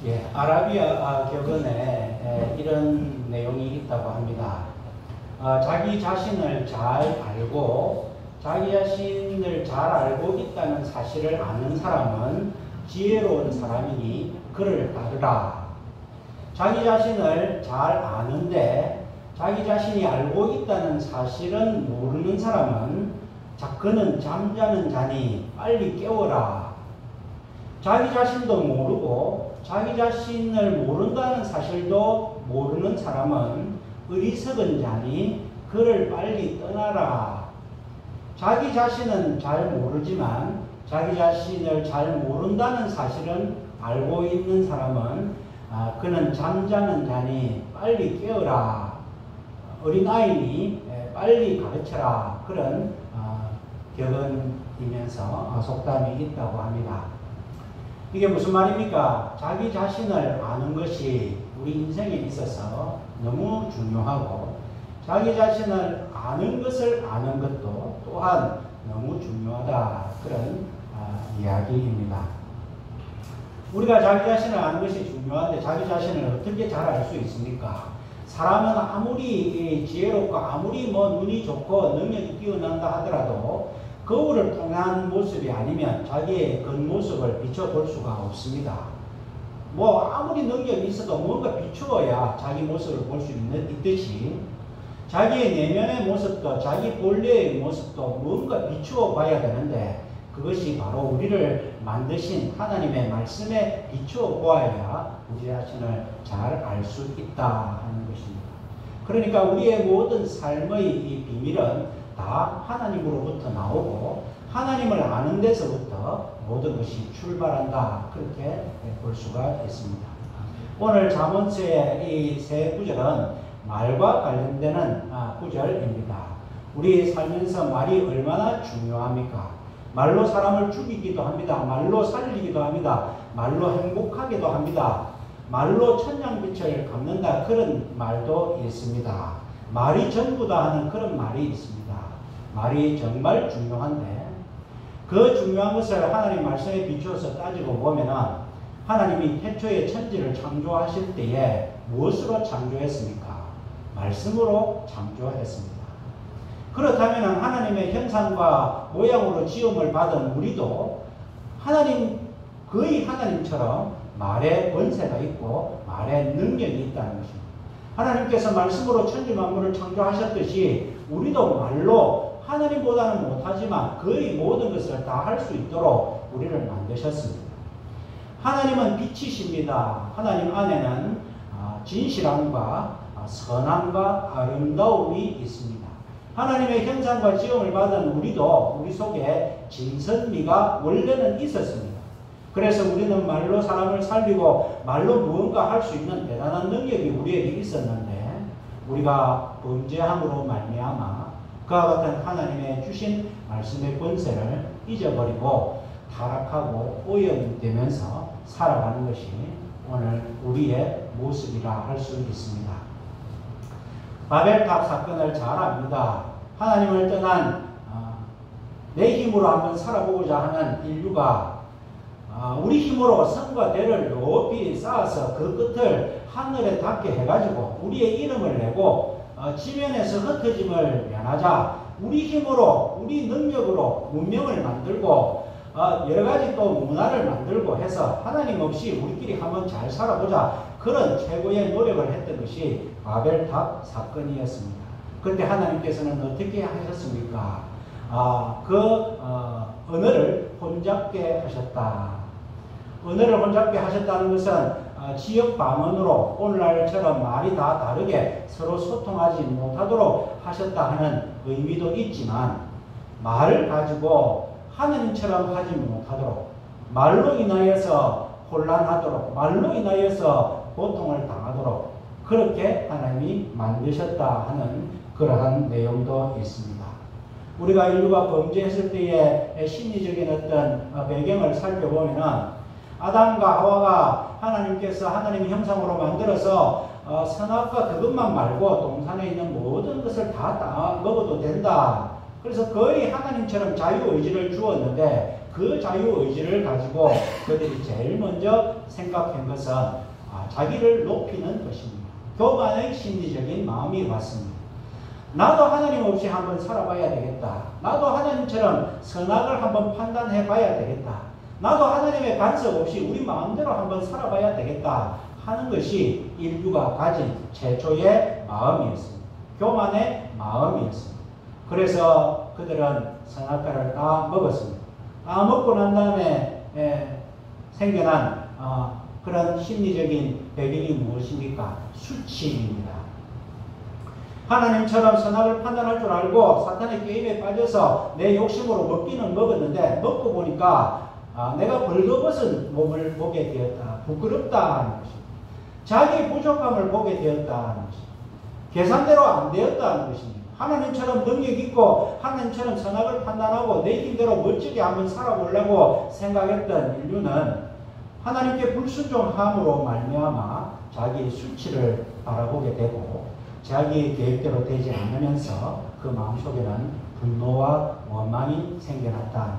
예, 아라비아 격언에 이런 내용이 있다고 합니다. 자기 자신을 잘 알고 자기 자신을 잘 알고 있다는 사실을 아는 사람은 지혜로운 사람이니 그를 따르라. 자기 자신을 잘 아는데 자기 자신이 알고 있다는 사실은 모르는 사람은 그는 잠자는 자니 빨리 깨워라. 자기 자신도 모르고 자기 자신을 모른다는 사실도 모르는 사람은 어리석은 자니 그를 빨리 떠나라. 자기 자신은 잘 모르지만 자기 자신을 잘 모른다는 사실은 알고 있는 사람은 그는 잠자는 자니 빨리 깨어라. 어린아이니 빨리 가르쳐라. 그런 격언이면서 속담이 있다고 합니다. 이게 무슨 말입니까? 자기 자신을 아는 것이 우리 인생에 있어서 너무 중요하고 자기 자신을 아는 것을 아는 것도 또한 너무 중요하다. 그런 이야기입니다. 우리가 자기 자신을 아는 것이 중요한데 자기 자신을 어떻게 잘 알 수 있습니까? 사람은 아무리 지혜롭고 아무리 눈이 좋고 능력이 뛰어난다 하더라도 거울을 통한 모습이 아니면 자기의 겉모습을 비춰볼 수가 없습니다. 아무리 능력이 있어도 뭔가 비추어야 자기 모습을 볼 수 있듯이 자기의 내면의 모습도 자기 본래의 모습도 뭔가 비추어 봐야 되는데 그것이 바로 우리를 만드신 하나님의 말씀에 비추어 보아야 우리 자신을 잘 알 수 있다 하는 것입니다. 그러니까 우리의 모든 삶의 이 비밀은 다 하나님으로부터 나오고 하나님을 아는 데서부터 모든 것이 출발한다. 그렇게 볼 수가 있습니다. 오늘 잠언서의 이 세 구절은 말과 관련되는 구절입니다. 우리 살면서 말이 얼마나 중요합니까? 말로 사람을 죽이기도 합니다. 말로 살리기도 합니다. 말로 행복하기도 합니다. 말로 천냥빛을 갚는다. 그런 말도 있습니다. 말이 전부다 하는 그런 말이 있습니다. 말이 정말 중요한데 그 중요한 것을 하나님 말씀에 비추어서 따지고 보면은 하나님이 태초에 천지를 창조하실 때에 무엇으로 창조했습니까? 말씀으로 창조했습니다. 그렇다면 하나님의 형상과 모양으로 지음을 받은 우리도 거의 하나님처럼 말에 권세가 있고 말에 능력이 있다는 것입니다. 하나님께서 말씀으로 천지 만물을 창조하셨듯이 우리도 말로 하나님보다는 못하지만 거의 모든 것을 다 할 수 있도록 우리를 만드셨습니다. 하나님은 빛이십니다. 하나님 안에는 진실함과 선함과 아름다움이 있습니다. 하나님의 형상과 지음을 받은 우리도 우리 속에 진선미가 원래는 있었습니다. 그래서 우리는 말로 사람을 살리고 말로 무언가 할 수 있는 대단한 능력이 우리에게 있었는데 우리가 범죄함으로 말미암아 그와 같은 하나님의 주신 말씀의 권세를 잊어버리고 타락하고 오염되면서 살아가는 것이 오늘 우리의 모습이라 할 수 있습니다. 바벨탑 사건을 잘 압니다. 하나님을 떠난 내 힘으로 한번 살아보고자 하는 인류가 우리 힘으로 성과 대를 높이 쌓아서 그 끝을 하늘에 닿게 해가지고 우리의 이름을 내고 지면에서 흩어짐을 면하자 우리 힘으로 우리 능력으로 문명을 만들고 여러 가지 또 문화를 만들고 해서 하나님 없이 우리끼리 한번 잘 살아보자 그런 최고의 노력을 했던 것이 바벨탑 사건이었습니다. 그때 하나님께서는 어떻게 하셨습니까? 언어를 혼잡게 하셨다. 언어를 혼잡게 하셨다는 것은 지역 방언으로 오늘날처럼 말이 다 다르게 서로 소통하지 못하도록 하셨다 하는 의미도 있지만 말을 가지고 하느님처럼 하지 못하도록 말로 인하여서 혼란하도록 말로 인하여서 고통을 당하도록 그렇게 하나님이 만드셨다 하는 그러한 내용도 있습니다. 우리가 인류가 범죄했을 때의 심리적인 어떤 배경을 살펴보면은 아담과 하와가 하나님께서 하나님의 형상으로 만들어서 선악과 그것만 말고 동산에 있는 모든 것을 다 먹어도 된다. 그래서 거의 하나님처럼 자유의지를 주었는데 그 자유의지를 가지고 그들이 제일 먼저 생각한 것은 자기를 높이는 것입니다. 교만의 심리적인 마음이 왔습니다. 나도 하나님 없이 한번 살아봐야 되겠다. 나도 하나님처럼 선악을 한번 판단해 봐야 되겠다. 나도 하나님의 간섭 없이 우리 마음대로 한번 살아봐야 되겠다 하는 것이 인류가 가진 최초의 마음이었습니다. 교만의 마음이었습니다. 그래서 그들은 선악과를 다 먹었습니다. 다 먹고 난 다음에 생겨난 그런 심리적인 배경이 무엇입니까? 수치입니다. 하나님처럼 선악을 판단할 줄 알고 사탄의 게임에 빠져서 내 욕심으로 먹기는 먹었는데 먹고 보니까 내가 벌거벗은 몸을 보게 되었다. 부끄럽다 하는 것입니다. 자기 부족함을 보게 되었다 하는 것입니다. 계산대로 안 되었다 하는 것입니다. 하나님처럼 능력 있고 하나님처럼 선악을 판단하고 내 힘대로 멋지게 한번 살아보려고 생각했던 인류는 하나님께 불순종함으로 말미암아 자기의 수치를 바라보게 되고 자기의 계획대로 되지 않으면서 그 마음속에는 분노와 원망이 생겨났다.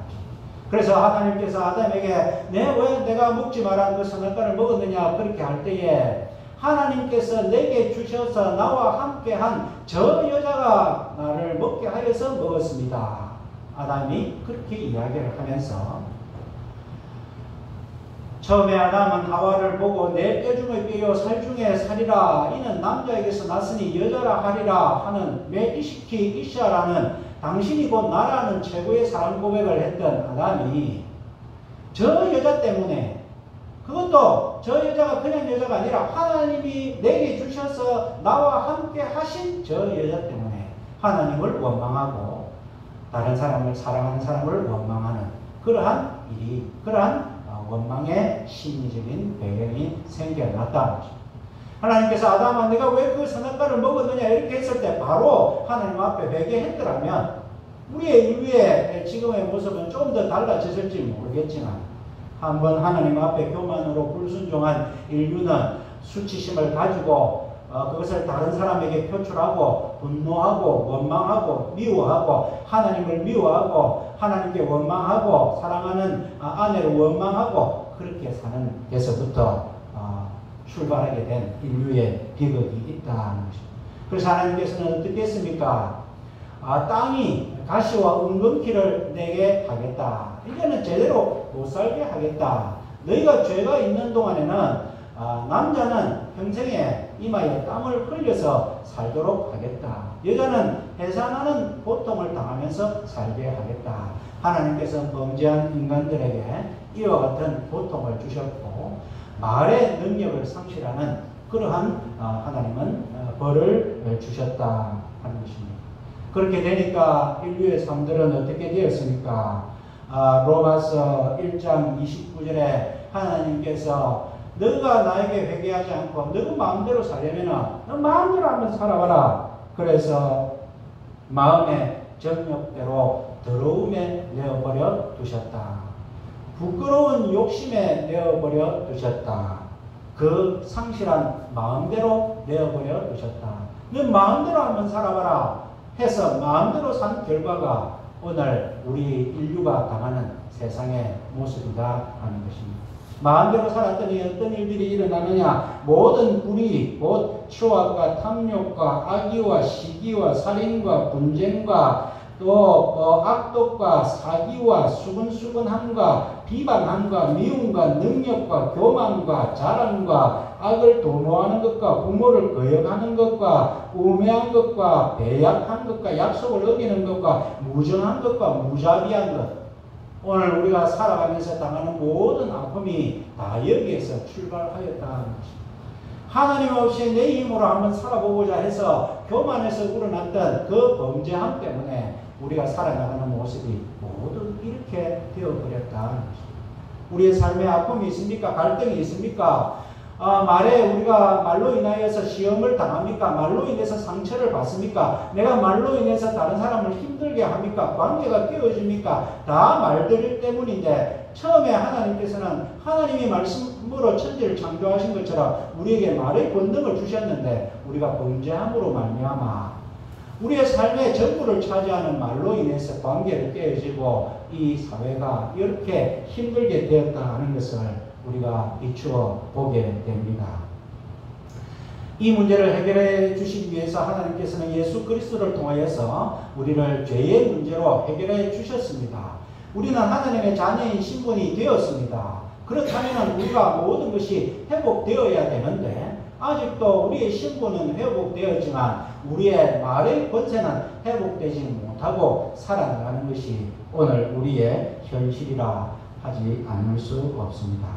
그래서 하나님께서 아담에게 왜 내가 먹지 말란 그 선악과를 먹었느냐 그렇게 할 때에 하나님께서 내게 주셔서 나와 함께한 저 여자가 나를 먹게 하여서 먹었습니다. 아담이 그렇게 이야기를 하면서 처음에 아담은 하와를 보고 내 뼈 중의 뼈요 살 중에 살이라 이는 남자에게서 났으니 여자라 하리라 하는 메이시키 이샤라는 당신이 곧 나라는 최고의 사랑 고백을 했던 아담이 저 여자 때문에 그것도 저 여자가 그냥 여자가 아니라 하나님이 내게 주셔서 나와 함께 하신 저 여자 때문에 하나님을 원망하고 다른 사람을 사랑하는 사람을 원망하는 그러한 일이 그러한 원망의 심리적인 배경이 생겨났다는 것입니다. 하나님께서 아담아 내가 왜 그 선악과를 먹었느냐 이렇게 했을 때 바로 하나님 앞에 회개했더라면 우리의 인류의 지금의 모습은 좀 더 달라졌을지 모르겠지만 한번 하나님 앞에 교만으로 불순종한 인류는 수치심을 가지고 그것을 다른 사람에게 표출하고 분노하고 원망하고 미워하고 하나님을 미워하고 하나님께 원망하고 사랑하는 아내를 원망하고 그렇게 사는 데서부터 출발하게 된 인류의 비극이 있다는 것입니다. 그래서 하나님께서는 어떻게 했습니까? 땅이 가시와 은금키를 내게 하겠다. 이제는 제대로 못 살게 하겠다. 너희가 죄가 있는 동안에는 남자는 평생에 이마에 땀을 흘려서 살도록 하겠다. 여자는 해산하는 고통을 당하면서 살게 하겠다. 하나님께서는 범죄한 인간들에게 이와 같은 고통을 주셨고 말의 능력을 상실하는 그러한 하나님은 벌을 주셨다 하는 것입니다. 그렇게 되니까 인류의 삶들은 어떻게 되었습니까? 로마서 1장 29절에 하나님께서 너가 나에게 회개하지 않고 너가 마음대로 살려면 너 마음대로 한번 살아봐라. 그래서 마음의 정욕대로 더러움에 내어버려 두셨다. 부끄러운 욕심에 내어버려 두셨다. 그 상실한 마음대로 내어버려 두셨다. 너 마음대로 한번 살아봐라 해서 마음대로 산 결과가 오늘 우리 인류가 당하는 세상의 모습이다 하는 것입니다. 마음대로 살았더니 어떤 일들이 일어나느냐. 모든 불의, 곧 추악과 탐욕과 악의와 시기와 살인과 분쟁과 또 악독과 사기와 수근수근함과 비방함과 미움과 능력과 교만과 자랑과 악을 도모하는 것과 부모를 거역하는 것과 우매한 것과 배약한 것과 약속을 어기는 것과 무정한 것과 무자비한 것. 오늘 우리가 살아가면서 당하는 모든 아픔이 다 여기에서 출발하였다는 것입니다. 하나님 없이 내 힘으로 한번 살아보고자 해서 교만에서 우러났던 그 범죄함 때문에 우리가 살아나가는 모습이 모두 이렇게 되어버렸다는 것입니다. 우리의 삶에 아픔이 있습니까? 갈등이 있습니까? 말에 우리가 말로 인하여서 시험을 당합니까? 말로 인해서 상처를 받습니까? 내가 말로 인해서 다른 사람을 힘들게 합니까? 관계가 깨어집니까? 다 말들 때문인데 처음에 하나님께서는 하나님이 말씀으로 천지를 창조하신 것처럼 우리에게 말의 권능을 주셨는데 우리가 범죄함으로 말미암아 우리의 삶의 전부를 차지하는 말로 인해서 관계를 깨어지고 이 사회가 이렇게 힘들게 되었다 하는 것을 우리가 비추어 보게 됩니다. 이 문제를 해결해 주시기 위해서 하나님께서는 예수 그리스도를 통하여서 우리를 죄의 문제로 해결해 주셨습니다. 우리는 하나님의 자녀인 신분이 되었습니다. 그렇다면 우리가 모든 것이 회복되어야 되는데 아직도 우리의 신분은 회복되었지만 우리의 말의 권세는 회복되지 못하고 살아나가는 것이 오늘 우리의 현실이라 하지 않을 수 없습니다.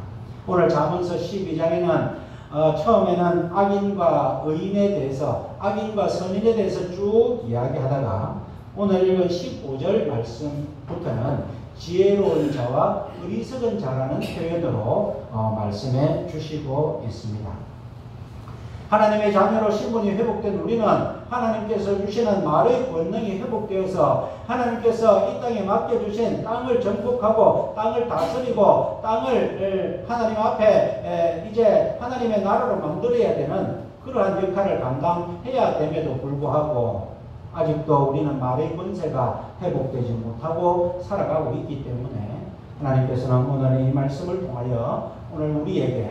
오늘 잠언서 12장에는 처음에는 악인과 의인에 대해서, 악인과 선인에 대해서 쭉 이야기하다가 오늘 읽은 15절 말씀부터는 지혜로운 자와 어리석은 자라는 표현으로 말씀해 주시고 있습니다. 하나님의 자녀로 신분이 회복된 우리는 하나님께서 주시는 말의 권능이 회복되어서 하나님께서 이 땅에 맡겨주신 땅을 정복하고 땅을 다스리고 땅을 하나님 앞에 이제 하나님의 나라로 만들어야 되는 그러한 역할을 감당해야 됨에도 불구하고 아직도 우리는 말의 권세가 회복되지 못하고 살아가고 있기 때문에 하나님께서는 오늘 이 말씀을 통하여 오늘 우리에게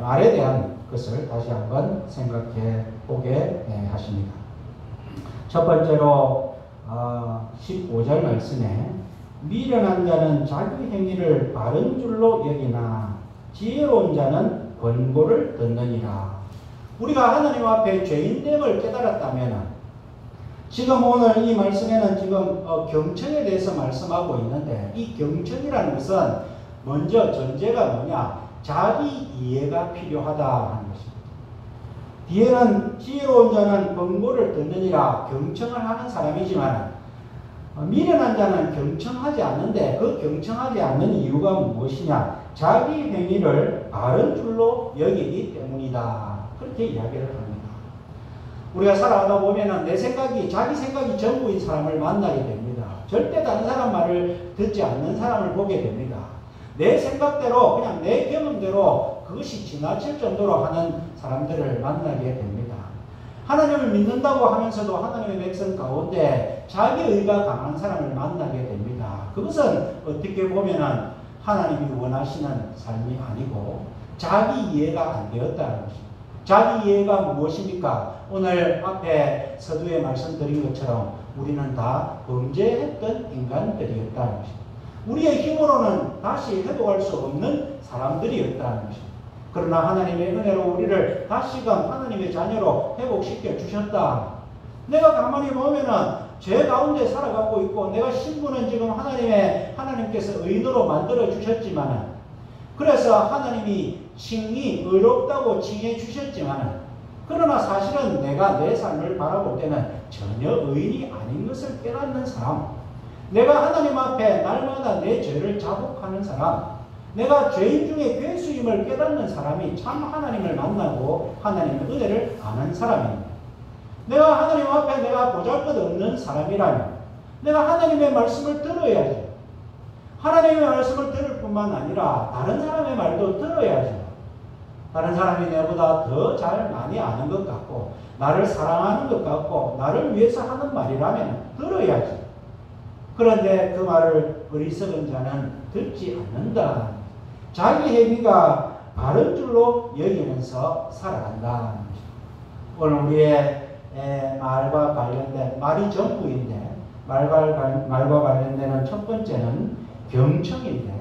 말에 대한 것을 다시 한번 생각해 보게 하십니다. 첫 번째로 15절 말씀에 미련한 자는 자기 행위를 바른 줄로 여기나 지혜로운 자는 권고를 듣느니라. 우리가 하나님 앞에 죄인됨을 깨달았다면 지금 오늘 이 말씀에는 지금 경청에 대해서 말씀하고 있는데 이 경청이라는 것은 먼저 전제가 뭐냐? 자기 이해가 필요하다 하는 것입니다. 뒤에는 지혜로운 자는 권고를 듣느니라 경청을 하는 사람이지만 미련한 자는 경청하지 않는데 그 경청하지 않는 이유가 무엇이냐? 자기 행위를 바른 줄로 여기기 때문이다. 그렇게 이야기를 합니다. 우리가 살아가다 보면은 내 생각이 자기 생각이 전부인 사람을 만나게 됩니다. 절대 다른 사람 말을 듣지 않는 사람을 보게 됩니다. 내 생각대로 그냥 내 경험대로 그것이 지나칠 정도로 하는 사람들을 만나게 됩니다. 하나님을 믿는다고 하면서도 하나님의 백성 가운데 자기 의가 강한 사람을 만나게 됩니다. 그것은 어떻게 보면은 하나님이 원하시는 삶이 아니고 자기 이해가 안 되었다는 것입니다. 자기 이해가 무엇입니까? 오늘 앞에 서두에 말씀드린 것처럼 우리는 다 범죄했던 인간들이었다는 것입니다. 우리의 힘으로는 다시 회복할 수 없는 사람들이었다는 것입니다. 그러나 하나님의 은혜로 우리를 다시금 하나님의 자녀로 회복시켜 주셨다. 내가 가만히 보면은 죄 가운데 살아가고 있고 내가 신분은 지금 하나님께서 의인으로 만들어 주셨지만은 그래서 하나님이 칭이 의롭다고 칭해 주셨지만은 그러나 사실은 내가 내 삶을 바라볼 때는 전혀 의인이 아닌 것을 깨닫는 사람, 내가 하나님 앞에 날마다 내 죄를 자복하는 사람, 내가 죄인 중에 괴수임을 깨닫는 사람이 참 하나님을 만나고 하나님의 은혜를 아는 사람입니다. 내가 하나님 앞에 내가 보잘것없는 사람이라면 내가 하나님의 말씀을 들어야죠. 하나님의 말씀을 들을 뿐만 아니라 다른 사람의 말도 들어야죠. 다른 사람이 내보다 더 잘 많이 아는 것 같고 나를 사랑하는 것 같고 나를 위해서 하는 말이라면 들어야죠. 그런데 그 말을 어리석은 자는 듣지 않는다. 자기 행위가 바른 줄로 여기면서 살아간다. 오늘 우리의 말과 관련된 말이 전부인데 말과 관련되는 첫 번째는 경청인데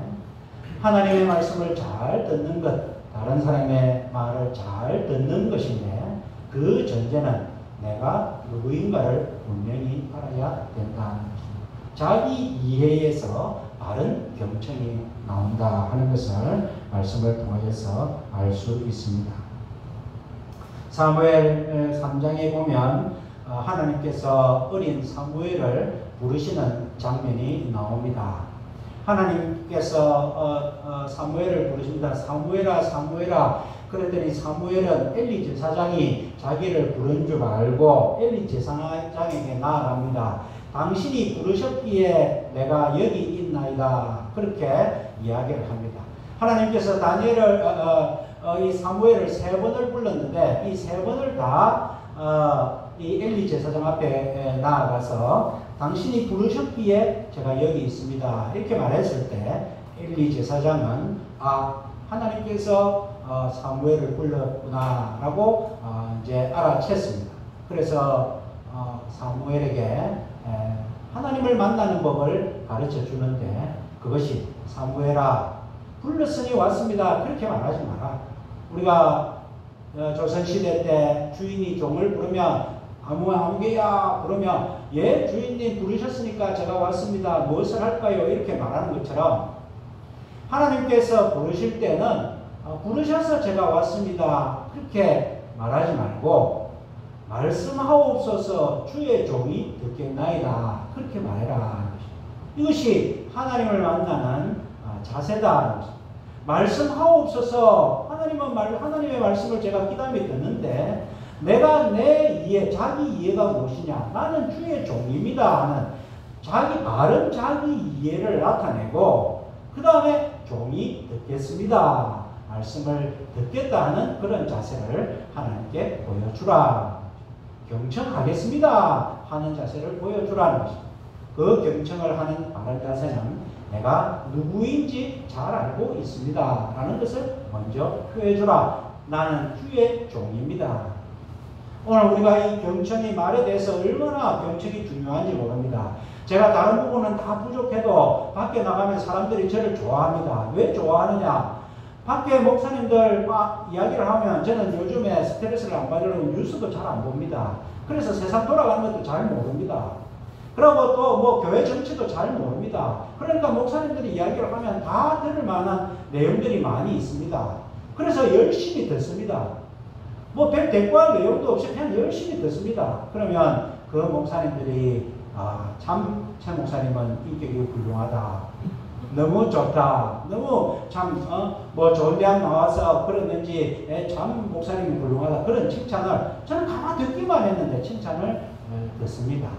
하나님의 말씀을 잘 듣는 것, 다른 사람의 말을 잘 듣는 것인데 그 전제는 내가 누구인가를 분명히 알아야 된다는 것입니다. 자기 이해에서 바른 경청이 나온다 하는 것을 말씀을 통해서 알 수 있습니다. 사무엘 3장에 보면 하나님께서 어린 사무엘을 부르시는 장면이 나옵니다. 하나님께서 사무엘을 부르십니다. 사무엘아 사무엘아. 그랬더니 사무엘은 엘리 제사장이 자기를 부른 줄 알고 엘리 제사장에게 나아갑니다. 당신이 부르셨기에 내가 여기 있나이다. 그렇게 이야기를 합니다. 하나님께서 다니엘을 이 사무엘을 3번을 불렀는데 이 3번을 다 이 엘리 제사장 앞에 나아가서 당신이 부르셨기에 제가 여기 있습니다. 이렇게 말했을 때 엘리 제사장은 하나님께서 사무엘을 불렀구나라고 이제 알아챘습니다. 그래서 사무엘에게 하나님을 만나는 법을 가르쳐 주는데 그것이 사무엘아 불렀으니 왔습니다. 그렇게 말하지 마라. 우리가 조선시대 때 주인이 종을 부르면 아무개야 부르면 예 주인님 부르셨으니까 제가 왔습니다. 무엇을 할까요? 이렇게 말하는 것처럼 하나님께서 부르실 때는 부르셔서 제가 왔습니다. 그렇게 말하지 말고 말씀하옵소서 주의 종이 듣겠나이다. 그렇게 말해라. 이것이 하나님을 만나는 자세다. 말씀하옵소서 하나님의 말씀을 제가 귀담아 듣는데 내가 내 이해, 자기 이해가 무엇이냐? 나는 주의 종입니다. 하는 바른 자기 이해를 나타내고 그 다음에 종이 듣겠습니다. 말씀을 듣겠다 하는 그런 자세를 하나님께 보여주라. 경청하겠습니다 하는 자세를 보여주라는 것입니다. 그 경청을 하는 바른 자세는 내가 누구인지 잘 알고 있습니다 라는 것을 먼저 표해주라. 나는 주의 종입니다. 오늘 우리가 이 경청의 말에 대해서 얼마나 경청이 중요한지 모릅니다. 제가 다른 부분은 다 부족해도 밖에 나가면 사람들이 저를 좋아합니다. 왜 좋아하느냐? 밖에 목사님들 이야기를 하면 저는 요즘에 스트레스를 안 받으려고 뉴스도 잘 안 봅니다. 그래서 세상 돌아가는 것도 잘 모릅니다. 그리고 또 교회 정치도 잘 모릅니다. 그러니까 목사님들이 이야기를 하면 다 들을 만한 내용들이 많이 있습니다. 그래서 열심히 듣습니다. 별 대꾸할 내용도 없이 그냥 열심히 듣습니다. 그러면 그 목사님들이 참 최 목사님은 인격이 훌륭하다. 너무 좋다. 너무 참 좋은 대학 나와서 그러는지 참 목사님이 훌륭하다. 그런 칭찬을 저는 가만히 듣기만 했는데 칭찬을 듣습니다.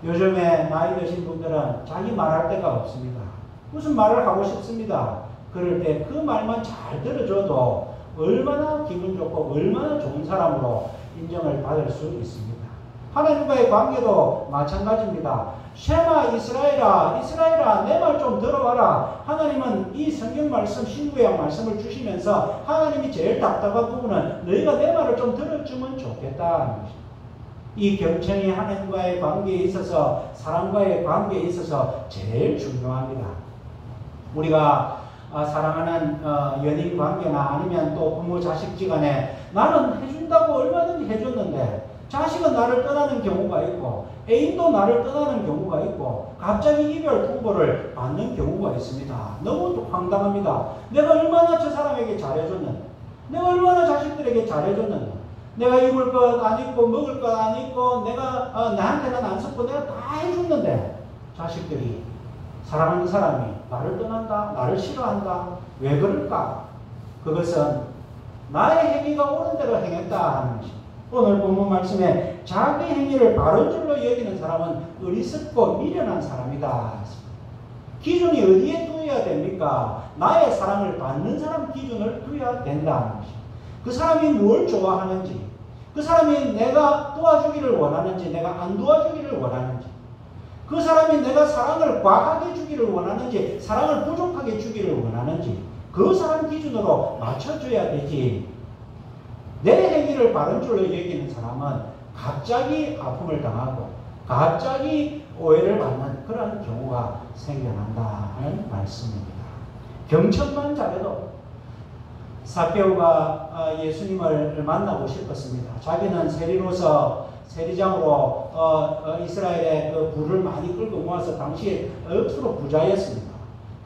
요즘에 나이 드신 분들은 자기 말할 데가 없습니다. 무슨 말을 하고 싶습니다. 그럴 때 그 말만 잘 들어줘도 얼마나 기분 좋고 얼마나 좋은 사람으로 인정을 받을 수 있습니다. 하나님과의 관계도 마찬가지입니다. 쉐마 이스라엘아, 이스라엘아 내 말 좀 들어봐라. 하나님은 이 성경 말씀 신구약 말씀을 주시면서 하나님이 제일 답답한 부분은 너희가 내 말을 좀 들어주면 좋겠다. 이 경청이 하나님과의 관계에 있어서 사람과의 관계에 있어서 제일 중요합니다. 우리가 사랑하는 연인 관계나 아니면 또 부모 자식 지간에 나는 해준다고 얼마든지 해줬는데 자식은 나를 떠나는 경우가 있고 애인도 나를 떠나는 경우가 있고 갑자기 이별 통보를 받는 경우가 있습니다. 너무 황당합니다. 내가 얼마나 저 사람에게 잘해줬는데 내가 얼마나 자식들에게 잘해줬는데 내가 입을 것 안 입고 먹을 것 안 입고 내가 나한테는 안 썼고 내가 다 해줬는데 자식들이 사랑하는 사람이 나를 떠난다, 나를 싫어한다. 왜 그럴까? 그것은 나의 행위가 옳은 대로 행했다 하는 것입니다. 오늘 본문 말씀에 자기 행위를 바른 줄로 여기는 사람은 어리석고 미련한 사람이다. 기준이 어디에 두어야 됩니까? 나의 사랑을 받는 사람 기준을 두어야 된다는 것입니다. 그 사람이 뭘 좋아하는지, 그 사람이 내가 도와주기를 원하는지, 내가 안 도와주기를 원하는지, 그 사람이 내가 사랑을 과하게 주기를 원하는지, 사랑을 부족하게 주기를 원하는지, 그 사람 기준으로 맞춰줘야 되지. 내 행위를 바른 줄로 여기는 사람은 갑자기 아픔을 당하고, 갑자기 오해를 받는 그런 경우가 생겨난다는 말씀입니다. 경청만 잘해도 삭개오가 예수님을 만나고 싶었습니다. 자기는 세리로서 세리장으로 이스라엘의 그 부를 많이 끌고 모아서 당시에 억수로 부자였습니다.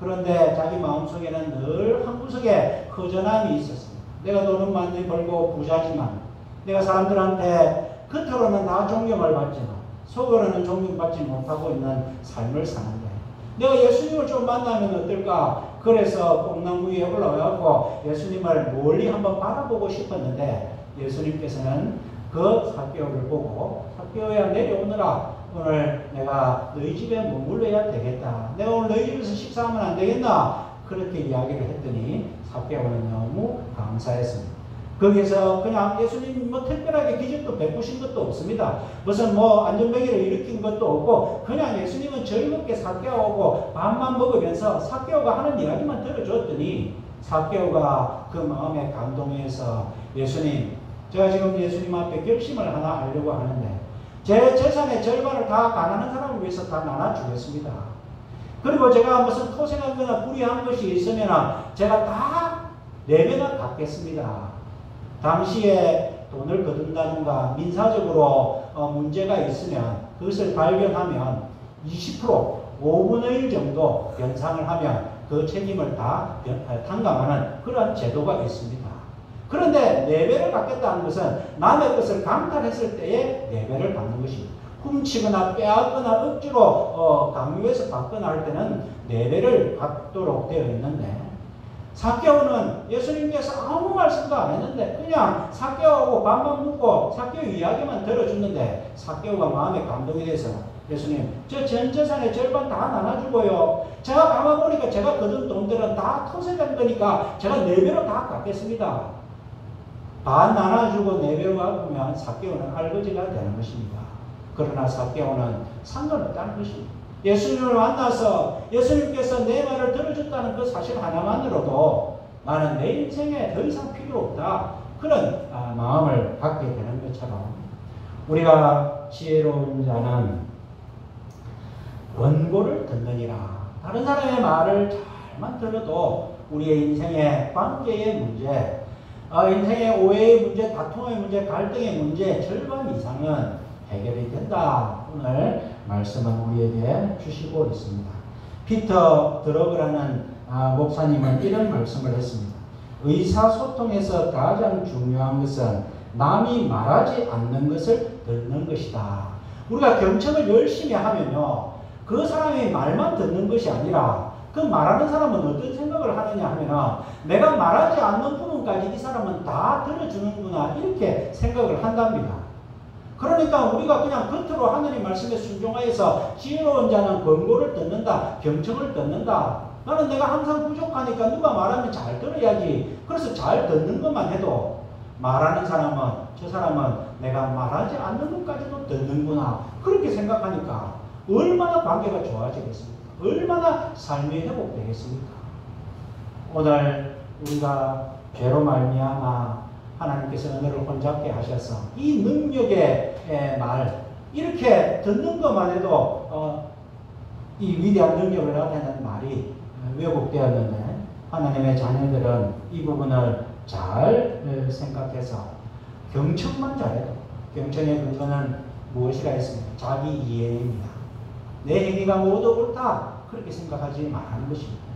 그런데 자기 마음속에는 늘 한 구석에 허전함이 있었습니다. 내가 돈은 많이 벌고 부자지만 내가 사람들한테 겉으로는 다 존경을 받지만 속으로는 존경받지 못하고 있는 삶을 사는데 내가 예수님을 좀 만나면 어떨까? 그래서 뽕나무 위에 올라가고 예수님을 멀리 한번 바라보고 싶었는데 예수님께서는 그 삭개오를 보고 삭개오야 내려오너라. 오늘 내가 너희 집에 머물러야 되겠다. 내가 오늘 너희 집에서 식사하면 안 되겠나? 그렇게 이야기를 했더니 삭개오는 너무 감사했습니다. 거기서 그냥 예수님 뭐 특별하게 기적도 베푸신 것도 없습니다. 무슨 뭐 안전병기를 일으킨 것도 없고 그냥 예수님은 즐겁게 삭개오가 오고 밥만 먹으면서 삭개오가 하는 이야기만 들어줬더니 삭개오가 그 마음에 감동해서 예수님, 제가 지금 예수님 앞에 결심을 하나 하려고 하는데 제 재산의 절반을 다 가난한 사람을 위해서 다 나눠주겠습니다. 그리고 제가 무슨 토생하거나 불의한 것이 있으면 제가 다 내배나 갚겠습니다. 당시에 돈을 거둔다든가 민사적으로 문제가 있으면 그것을 발견하면 20% 5분의 1 정도 변상을 하면 그 책임을 다 탕감하는 그런 제도가 있습니다. 그런데 내배를 받겠다는 것은 남의 것을 강탈했을 때에 내배를 받는 것입니다. 훔치거나 빼앗거나 억지로 강요해서 받거나 할 때는 내배를 받도록 되어 있는데 삭개오는 예수님께서 아무 말씀도 안 했는데 그냥 삭개오하고 밥만 먹고 삭개오 이야기만 들어주는데 삭개오가 마음에 감동이 돼서 예수님, 저 전 재산의 절반 다 나눠주고요. 제가 가만보니까 제가 거둔 돈들은 다 토색한 거니까 제가 4배로 다 갚겠습니다. 반 나눠주고 4배로 갚으면 삭개오는 알거지가 되는 것입니다. 그러나 삭개오는 상관없다는 것입니다. 예수님을 만나서 예수님께서 내 말을 들어줬다는 그 사실 하나만으로도 나는 내 인생에 더 이상 필요 없다. 그런 마음을 갖게 되는 것처럼 우리가 지혜로운 자는 원고를 듣느니라. 다른 사람의 말을 잘만 들어도 우리의 인생의 관계의 문제, 인생의 오해의 문제, 다툼의 문제, 갈등의 문제 절반 이상은 해결이 된다. 오늘 말씀은 우리에게 주시고 있습니다. 피터 드러그라는 목사님은 이런 말씀을 했습니다. 의사소통에서 가장 중요한 것은 남이 말하지 않는 것을 듣는 것이다. 우리가 경청을 열심히 하면요, 그 사람의 말만 듣는 것이 아니라 그 말하는 사람은 어떤 생각을 하느냐 하면 내가 말하지 않는 부분까지 이 사람은 다 들어주는구나 이렇게 생각을 한답니다. 그러니까 우리가 그냥 겉으로 하나님 말씀에 순종하여서 지혜로운 자는 권고를 듣는다, 경청을 듣는다. 나는 내가 항상 부족하니까 누가 말하면 잘 들어야지. 그래서 잘 듣는 것만 해도 말하는 사람은, 저 사람은 내가 말하지 않는 것까지도 듣는구나. 그렇게 생각하니까 얼마나 관계가 좋아지겠습니까? 얼마나 삶이 회복되겠습니까? 오늘 우리가 죄로 말미암아 하나님께서 너를 혼잡게 하셔서 이 능력의 말, 이렇게 듣는 것만 해도 이 위대한 능력을 나타내는 말이 왜곡되었는데 하나님의 자녀들은 이 부분을 잘 생각해서 경청만 잘해도, 경청의 근거는 무엇이라 했습니까? 자기 이해입니다. 내 행위가 모두 옳다 그렇게 생각하지 말라는 것입니다.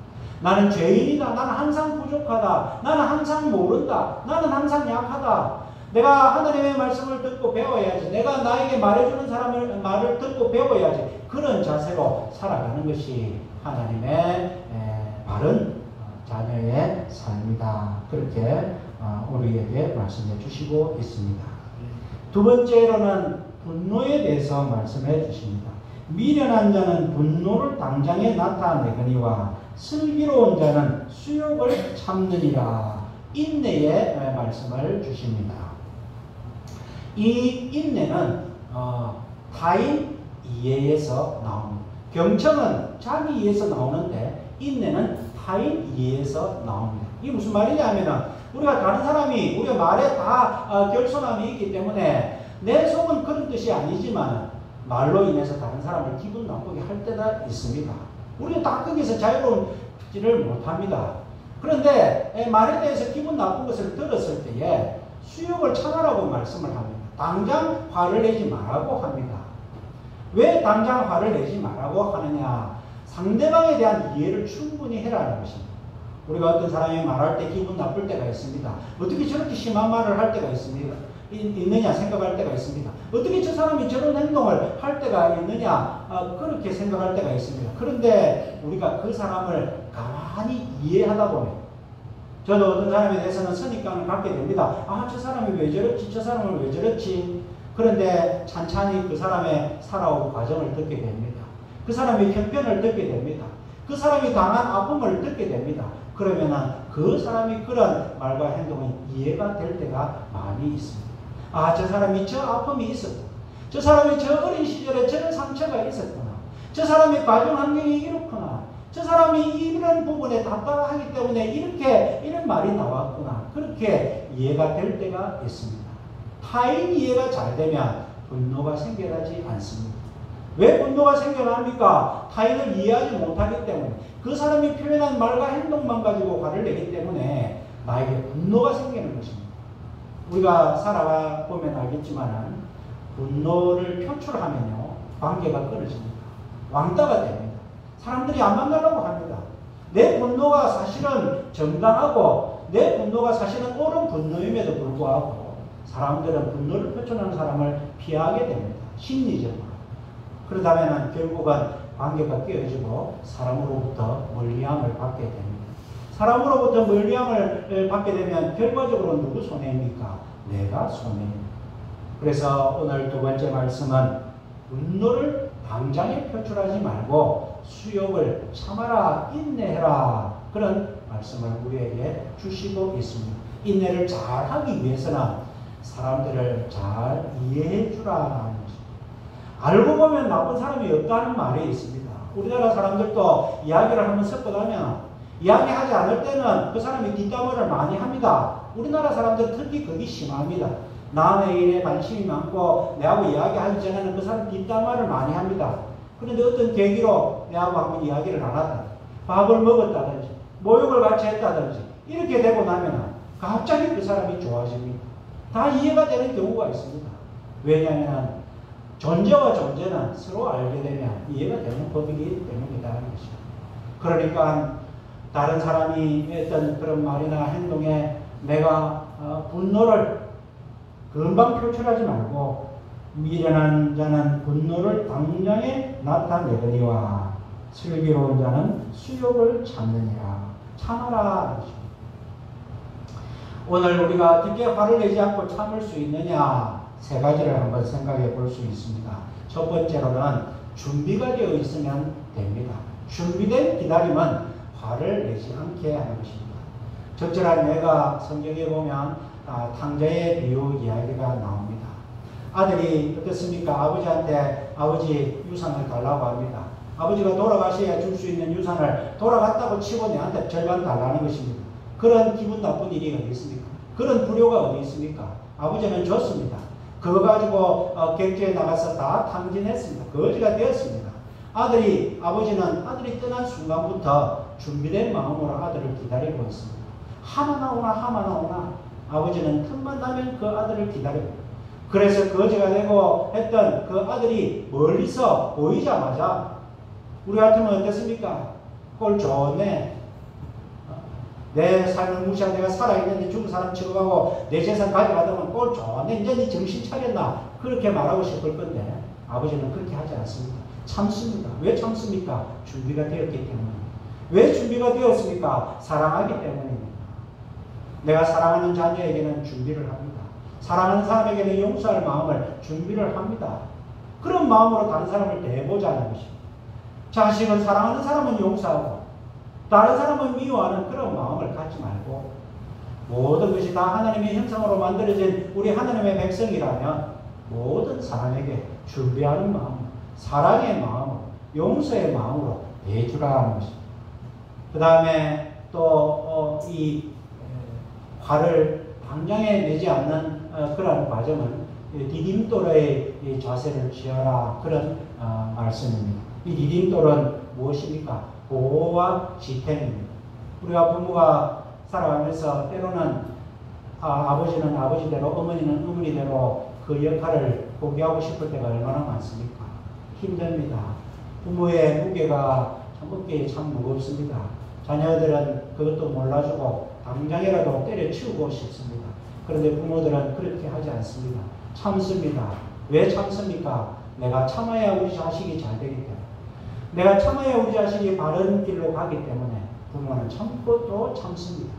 나는 죄인이다. 나는 항상 부족하다. 나는 항상 모른다. 나는 항상 약하다. 내가 하나님의 말씀을 듣고 배워야지. 내가 나에게 말해주는 사람의 말을 듣고 배워야지. 그런 자세로 살아가는 것이 하나님의 바른 자녀의 삶이다. 그렇게 우리에게 말씀해 주시고 있습니다. 두 번째로는 분노에 대해서 말씀해 주십니다. 미련한 자는 분노를 당장에 나타내거니와 슬기로운 자는 수욕을 참느니라. 인내의 말씀을 주십니다. 이 인내는 타인 이해에서 나옵니다. 경청은 자기 이해에서 나오는데 인내는 타인 이해에서 나옵니다. 이게 무슨 말이냐면 우리가 다른 사람이 우리가 말에 다 결손함이 있기 때문에 내 속은 그런 뜻이 아니지만 말로 인해서 다른 사람을 기분 나쁘게 할 때가 있습니다. 우리는 다 거기서 자유로운지를 못합니다. 그런데 말에 대해서 기분 나쁜 것을 들었을 때에 수욕을 참으라고 말씀을 합니다. 당장 화를 내지 말라고 합니다. 왜 당장 화를 내지 말라고 하느냐? 상대방에 대한 이해를 충분히 해라는 것입니다. 우리가 어떤 사람이 말할 때 기분 나쁠 때가 있습니다. 어떻게 저렇게 심한 말을 할 때가 있느냐 생각할 때가 있습니다. 어떻게 저 사람이 저런 행동을 할 때가 있느냐 그렇게 생각할 때가 있습니다. 그런데 우리가 그 사람을 가만히 이해하다 보면 저도 어떤 사람에 대해서는 선입관을 갖게 됩니다. 저 사람이 왜 저렇지? 저 사람은 왜 저렇지? 그런데 찬찬히 그 사람의 살아온 과정을 듣게 됩니다. 그 사람의 편견을 듣게 됩니다. 그 사람이 당한 아픔을 듣게 됩니다. 그러면은 그 사람이 그런 말과 행동이 이해가 될 때가 많이 있습니다. 아, 저 사람이 저 아픔이 있었구나. 저 사람이 저 어린 시절에 저런 상처가 있었구나. 저 사람의 가정 환경이 이렇구나. 저 사람이 이런 부분에 답답하기 때문에 이런 말이 나왔구나. 그렇게 이해가 될 때가 있습니다. 타인 이해가 잘 되면 분노가 생겨나지 않습니다. 왜 분노가 생겨납니까? 타인을 이해하지 못하기 때문에, 그 사람이 표현한 말과 행동만 가지고 화를 내기 때문에 나에게 분노가 생기는 것입니다. 우리가 살아가 보면 알겠지만 분노를 표출하면요, 관계가 끊어집니다. 왕따가 됩니다. 사람들이 안 만나려고 합니다. 내 분노가 사실은 정당하고 내 분노가 사실은 옳은 분노임에도 불구하고 사람들은 분노를 표출하는 사람을 피하게 됩니다. 심리적으로. 그러다면 결국은 관계가 깨어지고 사람으로부터 멀리함을 받게 됩니다. 사람으로부터 멀리함을 받게 되면 결과적으로 누구 손해입니까? 내가 손해입니다. 그래서 오늘 두 번째 말씀은 분노를 당장에 표출하지 말고 수욕을 참아라, 인내해라, 그런 말씀을 우리에게 주시고 있습니다. 인내를 잘 하기 위해서는 사람들을 잘 이해해 주라는 것입니다. 알고 보면 나쁜 사람이 없다는 말이 있습니다. 우리나라 사람들도 이야기를 한번 섞어가면 이야기하지 않을 때는 그 사람이 뒷담화를 많이 합니다. 우리나라 사람들 특히 그게 심합니다. 남의 일에 관심이 많고 내하고 이야기하기 전에는 그 사람 뒷담화를 많이 합니다. 그런데 어떤 계기로 내하고 한번 이야기를 안 하다, 밥을 먹었다든지 모욕을 같이 했다든지 이렇게 되고 나면 갑자기 그 사람이 좋아집니다. 다 이해가 되는 경우가 있습니다. 왜냐하면 존재와 존재는 서로 알게 되면 이해가 되는 법이기 때문이라는 것이죠. 그러니까 다른 사람이 했던 그런 말이나 행동에 내가 분노를 금방 표출하지 말고 미련한 자는 분노를 당장에 나타내거니와 슬기로운 자는 수욕을 참느니라. 참아라. 오늘 우리가 어떻게 화를 내지 않고 참을 수 있느냐, 세 가지를 한번 생각해 볼 수 있습니다. 첫 번째로는 준비가 되어 있으면 됩니다. 준비된 기다림은 화를 내지 않게 하는 것입니다. 적절한 예가 성경에 보면 탕자의 비유 이야기가 나옵니다. 아들이 어떻습니까? 아버지한테 아버지 유산을 달라고 합니다. 아버지가 돌아가셔야 줄 수 있는 유산을 돌아갔다고 치고 내한테 절반 달라는 것입니다. 그런 기분 나쁜 일이 어디 있습니까? 그런 불효가 어디 있습니까? 아버지는 줬습니다. 그거 가지고 객지에 나가서 다 탕진했습니다. 거지가 되었습니다. 아버지는 아들이 떠난 순간부터 준비된 마음으로 아들을 기다리고 있습니다. 하나 나오나 아버지는 틈만 나면 그 아들을 기다리고, 그래서 거지가 되고 했던 그 아들이 멀리서 보이자마자 우리 같으면 어땠습니까? 꼴 좋네. 내 삶을 무시하고 내가 살아있는데 죽은 사람 취급하고 내 재산 가져가다면 꼴 좋네. 이제 네 정신 차렸나? 그렇게 말하고 싶을 건데 아버지는 그렇게 하지 않습니다. 참습니다. 왜 참습니까? 준비가 되었기 때문에. 왜 준비가 되었습니까? 사랑하기 때문입니다. 내가 사랑하는 자녀에게는 준비를 합니다. 사랑하는 사람에게는 용서할 마음을 준비를 합니다. 그런 마음으로 다른 사람을 대보자는 것입니다. 자식은 사랑하는 사람은 용서하고 다른 사람은 미워하는 그런 마음을 갖지 말고, 모든 것이 다 하나님의 형상으로 만들어진 우리 하나님의 백성이라면 모든 사람에게 준비하는 마음, 사랑의 마음, 용서의 마음으로 대주라는 것입니다. 그 다음에 또 이 화를 당장에 내지 않는 그런 과정은 디딤돌의 자세를 취하라, 그런 말씀입니다. 이 디딤돌은 무엇입니까? 보호와 지탱입니다. 우리가 부모가 살아가면서 때로는 아버지는 아버지대로, 어머니는 어머니대로 그 역할을 포기하고 싶을 때가 얼마나 많습니까? 힘듭니다. 부모의 무게가 어깨에 참 무겁습니다. 자녀들은 그것도 몰라주고 당장이라도 때려치우고 싶습니다. 그런데 부모들은 그렇게 하지 않습니다. 참습니다. 왜 참습니까? 내가 참아야 우리 자식이 잘 되기 때문에, 내가 참아야 우리 자식이 바른 길로 가기 때문에 부모는 참고 또 참습니다.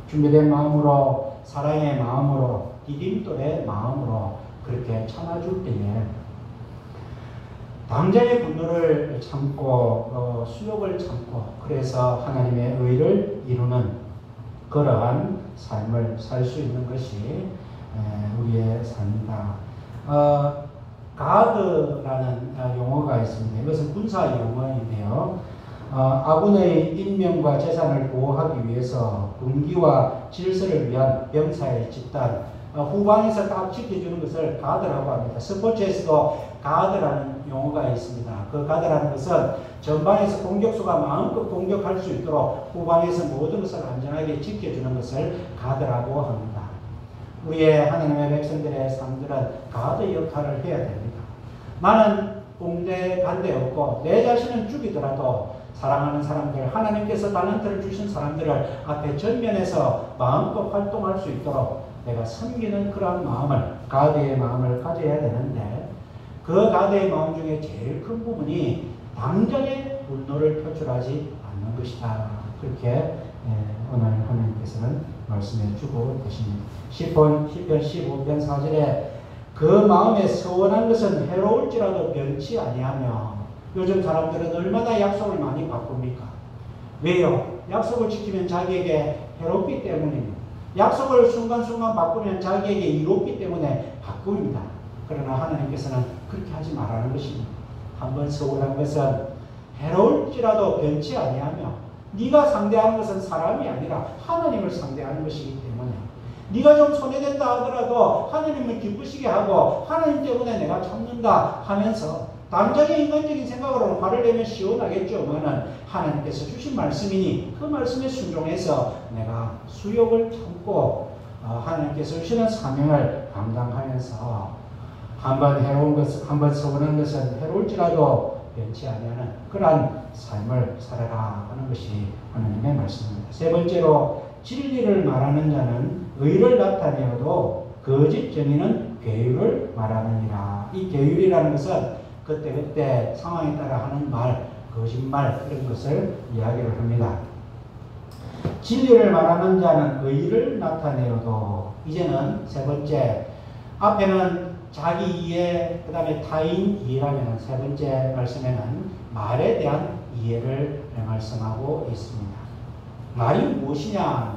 준비된 마음으로, 사랑의 마음으로, 디딤돌의 마음으로 그렇게 참아줄 때에 당장의 분노를 참고 수욕을 참고 그래서 하나님의 의를 이루는 그러한 삶을 살 수 있는 것이 우리의 삶이다. 가드라는 용어가 있습니다. 이것은 군사 용어인데요. 아군의 인명과 재산을 보호하기 위해서 군기와 질서를 위한 병사의 집단, 후방에서 딱 지켜주는 것을 가드라고 합니다. 스포츠에서도 가드라는 용어가 있습니다. 그 가드라는 것은 전방에서 공격수가 마음껏 공격할 수 있도록 후방에서 모든 것을 안전하게 지켜주는 것을 가드라고 합니다. 우리의 하나님의 백성들의 삶들은 가드 역할을 해야 됩니다. 나는 공대 간대 없고 내 자신은 죽이더라도 사랑하는 사람들, 하나님께서 달란트를 주신 사람들을 앞에 전면에서 마음껏 활동할 수 있도록 내가 섬기는 그런 마음을, 가드의 마음을 가져야 되는데 그 가드의 마음 중에 제일 큰 부분이 당장의 분노를 표출하지 않는 것이다. 그렇게 오늘 하나님께서는 말씀해 주고 계십니다. 시편 15편 4절에 그 마음에 서원한 것은 해로울지라도 변치 아니하며. 요즘 사람들은 얼마나 약속을 많이 바꿉니까? 왜요? 약속을 지키면 자기에게 해롭기 때문입니다. 약속을 순간순간 바꾸면 자기에게 이롭기 때문에 바꿉니다. 그러나 하나님께서는 그렇게 하지 말라는 것입니다. 한번 서운한 것은 해로울지라도 변치 아니하며 네가 상대하는 것은 사람이 아니라 하나님을 상대하는 것이기 때문에 네가 좀 손해된다 하더라도 하나님을 기쁘시게 하고 하나님 때문에 내가 참는다 하면서 당장의 인간적인 생각으로는 화를 내면 시원하겠지만은 하나님께서 주신 말씀이니 그 말씀에 순종해서 내가 수욕을 참고 하나님께서 주시는 사명을 감당하면서 한번 해로운 것은, 한번 서운한 것은 해로울지라도 변치 아니하는 그러한 삶을 살아라 하는 것이 하나님의 말씀입니다. 세 번째로 진리를 말하는 자는 의를 나타내어도 거짓 정의는 괴유를 말하느니라. 이 괴유이라는 것은 그때그때 상황에 따라 하는 말, 거짓말 이런 것을 이야기를 합니다. 진리를 말하는 자는 의를 나타내어도 이제는 세 번째 앞에는 자기 이해 그 다음에 타인 이해라면 세 번째 말씀에는 말에 대한 이해를 말씀하고 있습니다. 말이 무엇이냐?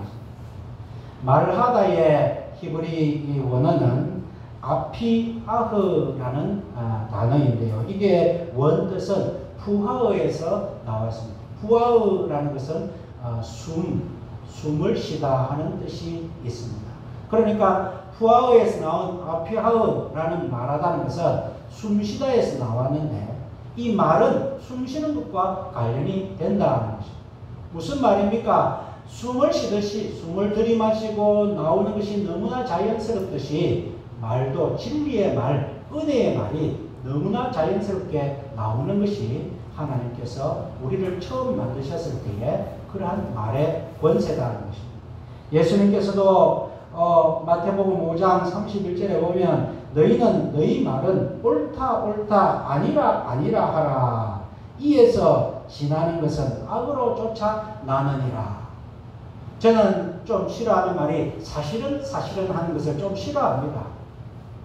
말하다의 히브리 원어는 아피아흐라는 단어인데요. 이게 원뜻은 푸하흐에서 나왔습니다. 푸하흐라는 것은 숨을 쉬다 하는 뜻이 있습니다. 그러니까 푸하흐에서 나온 아피하흐라는 말하다는 것은 숨쉬다에서 나왔는데 이 말은 숨쉬는 것과 관련이 된다는 것입니다. 무슨 말입니까? 숨을 쉬듯이 숨을 들이마시고 나오는 것이 너무나 자연스럽듯이 말도 진리의 말, 은혜의 말이 너무나 자연스럽게 나오는 것이 하나님께서 우리를 처음 만드셨을 때에 그러한 말의 권세다는 것입니다. 예수님께서도 마태복음 5장 31절에 보면 너희는 너희 말은 옳다 옳다 아니라 아니라 하라. 이에서 지나는 것은 악으로 쫓아나느니라. 저는 좀 싫어하는 말이 사실은 하는 것을 좀 싫어합니다.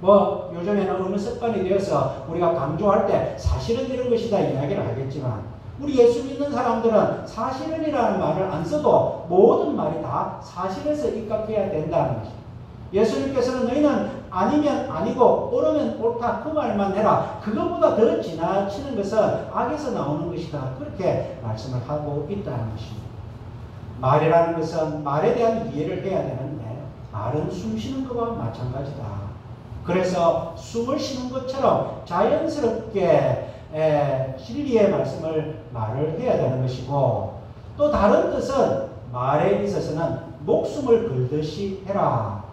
요즘에는 어느 습관이 되어서 우리가 강조할 때 사실은 이런 것이다 이야기를 하겠지만 우리 예수 믿는 사람들은 사실은이라는 말을 안 써도 모든 말이 다 사실에서 입각해야 된다는 것입니다. 예수님께서는 너희는 아니면 아니고 옳으면 옳다 그 말만 해라. 그것보다 더 지나치는 것은 악에서 나오는 것이다. 그렇게 말씀을 하고 있다는 것입니다. 말이라는 것은 말에 대한 이해를 해야 되는데 말은 숨 쉬는 것과 마찬가지다. 그래서 숨을 쉬는 것처럼 자연스럽게 진리의 말씀을 말을 해야 되는 것이고 또 다른 뜻은 말에 있어서는 목숨을 걸듯이 해라.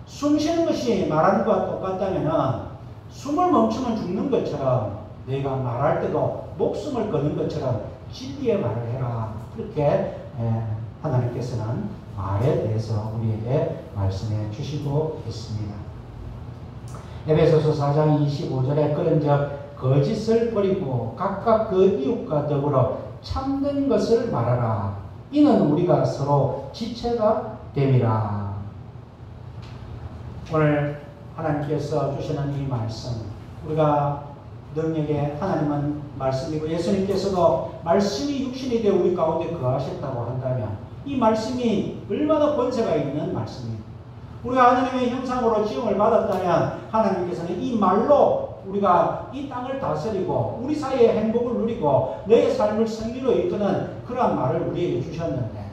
숨 쉬는 것이 말하는 것과 똑같다면 숨을 멈추면 죽는 것처럼 내가 말할 때도 목숨을 거는 것처럼 진리의 말을 해라. 그렇게 하나님께서는 말에 대해서 우리에게 말씀해 주시고 있습니다. 에베소서 4장 25절에 그런즉 거짓을 버리고 각각 그 이웃과 더불어 참된 것을 말하라. 이는 우리가 서로 지체가 됨이라. 오늘 하나님께서 주시는 이 말씀 우리가 능력의 하나님은 말씀이고 예수님께서도 말씀이 육신이 되어 우리 가운데 거하셨다고 한다면 이 말씀이 얼마나 권세가 있는 말씀입니다. 우리가 하나님의 형상으로 지음을 받았다면 하나님께서는 이 말로 우리가 이 땅을 다스리고 우리 사이의 행복을 누리고 너의 삶을 승리로 이끄는 그러한 말을 우리에게 주셨는데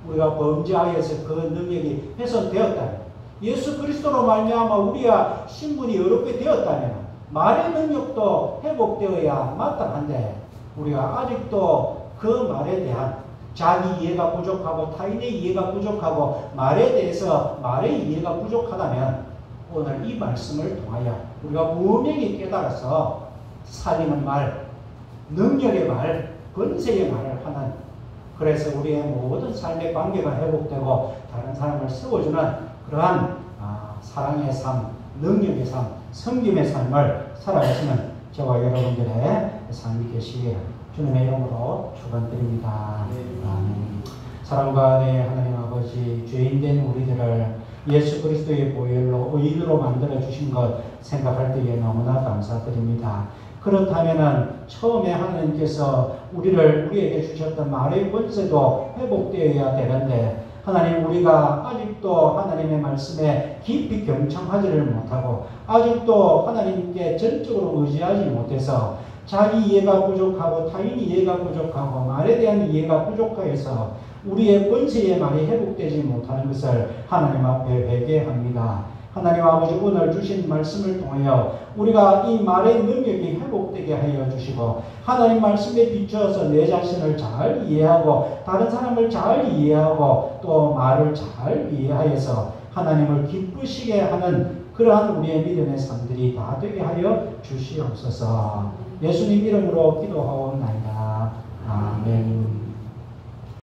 우리가 범죄하여서 그 능력이 훼손되었다면 예수 그리스도로 말미암아 우리가 신분이 어렵게 되었다면 말의 능력도 회복되어야 마땅한데 우리가 아직도 그 말에 대한 자기 이해가 부족하고 타인의 이해가 부족하고 말에 대해서 말의 이해가 부족하다면 오늘 이 말씀을 통하여 우리가 분명히 깨달아서 살리는 말, 능력의 말, 권세의 말을 하는 그래서 우리의 모든 삶의 관계가 회복되고 다른 사람을 세워주는 그러한 사랑의 삶, 능력의 삶, 섬김의 삶을 살아가시는 저와 여러분들의 삶이 되시기를 주님의 이름으로 축원드립니다. 아멘. 사랑과 내 하나님 아버지 죄인된 우리들을 예수 그리스도의 보혈로 의인으로 만들어 주신 것 생각할 때에 너무나 감사드립니다. 그렇다면은 처음에 하나님께서 우리에게 주셨던 말의 권세도 회복되어야 되는데 하나님 우리가 아직도 하나님의 말씀에 깊이 경청하지를 못하고 아직도 하나님께 전적으로 의지하지 못해서 자기 이해가 부족하고 타인 이해가 부족하고 말에 대한 이해가 부족하여서 우리의 권세의 말이 회복되지 못하는 것을 하나님 앞에 회개합니다. 하나님 아버지 오늘 주신 말씀을 통하여 우리가 이 말의 능력이 회복되게 하여 주시고 하나님 말씀에 비추어서 내 자신을 잘 이해하고 다른 사람을 잘 이해하고 또 말을 잘 이해하여서 하나님을 기쁘시게 하는 그러한 우리의 믿음의 삶들이 다 되게 하여 주시옵소서. 예수님 이름으로 기도하옵나이다. 아멘.